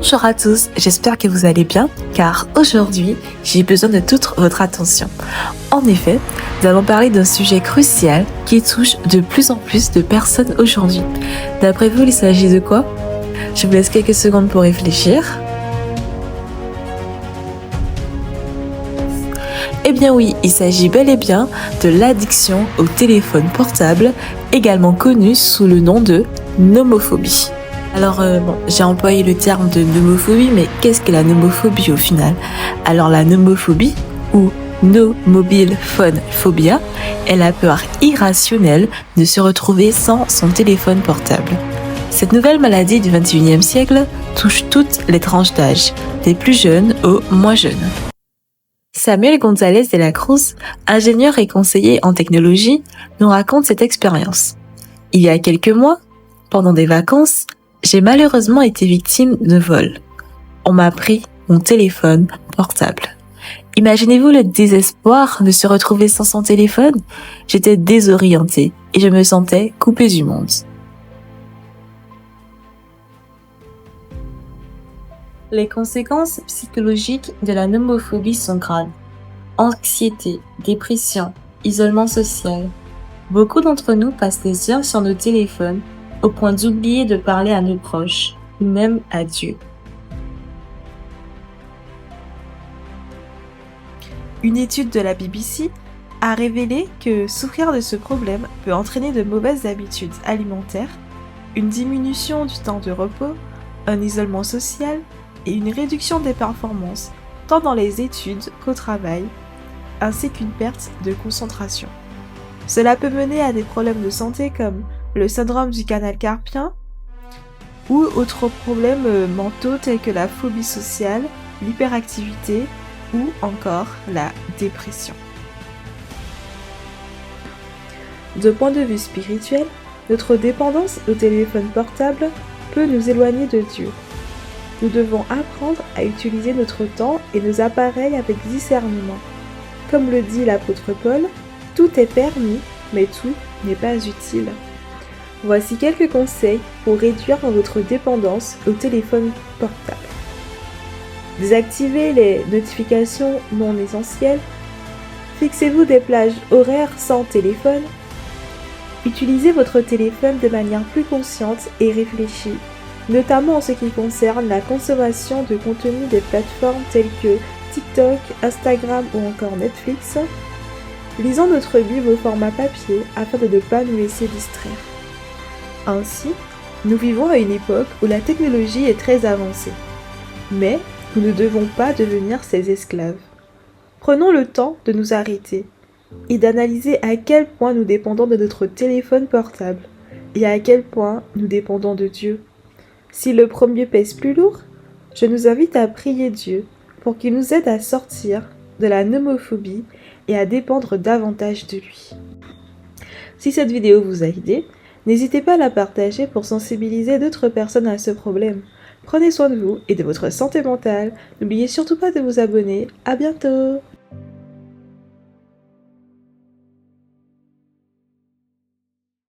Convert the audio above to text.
Bonjour à tous, j'espère que vous allez bien car aujourd'hui j'ai besoin de toute votre attention. En effet, nous allons parler d'un sujet crucial qui touche de plus en plus de personnes aujourd'hui. D'après vous, il s'agit de quoi? Je vous laisse quelques secondes pour réfléchir. Eh bien oui, il s'agit bel et bien de l'addiction au téléphone portable, également connu sous le nom de nomophobie. Alors, j'ai employé le terme de nomophobie, mais qu'est-ce que la nomophobie au final? Alors, la nomophobie, ou no mobile phone phobia, est la peur irrationnelle de se retrouver sans son téléphone portable. Cette nouvelle maladie du 21e siècle touche toutes les tranches d'âge, des plus jeunes aux moins jeunes. Samuel González de la Cruz, ingénieur et conseiller en technologie, nous raconte cette expérience. Il y a quelques mois, pendant des vacances, j'ai malheureusement été victime de vol. On m'a pris mon téléphone portable. Imaginez-vous le désespoir de se retrouver sans son téléphone? J'étais désorientée et je me sentais coupée du monde. Les conséquences psychologiques de la nomophobie sont graves. Anxiété, dépression, isolement social. Beaucoup d'entre nous passent des heures sur nos téléphones au point d'oublier de parler à nos proches, ou même à Dieu. Une étude de la BBC a révélé que souffrir de ce problème peut entraîner de mauvaises habitudes alimentaires, une diminution du temps de repos, un isolement social et une réduction des performances, tant dans les études qu'au travail, ainsi qu'une perte de concentration. Cela peut mener à des problèmes de santé comme le syndrome du canal carpien ou autres problèmes mentaux tels que la phobie sociale, l'hyperactivité ou encore la dépression. De point de vue spirituel, notre dépendance au téléphone portable peut nous éloigner de Dieu. Nous devons apprendre à utiliser notre temps et nos appareils avec discernement. Comme le dit l'apôtre Paul, tout est permis, mais tout n'est pas utile. Voici quelques conseils pour réduire votre dépendance au téléphone portable. Désactivez les notifications non essentielles. Fixez-vous des plages horaires sans téléphone. Utilisez votre téléphone de manière plus consciente et réfléchie, notamment en ce qui concerne la consommation de contenu des plateformes telles que TikTok, Instagram ou encore Netflix. Lisons notre Bible au format papier afin de ne pas nous laisser distraire. Ainsi, nous vivons à une époque où la technologie est très avancée. Mais nous ne devons pas devenir ses esclaves. Prenons le temps de nous arrêter et d'analyser à quel point nous dépendons de notre téléphone portable et à quel point nous dépendons de Dieu. Si le premier pèse plus lourd, je nous invite à prier Dieu pour qu'il nous aide à sortir de la nomophobie et à dépendre davantage de lui. Si cette vidéo vous a aidé, n'hésitez pas à la partager pour sensibiliser d'autres personnes à ce problème. Prenez soin de vous et de votre santé mentale. N'oubliez surtout pas de vous abonner. À bientôt!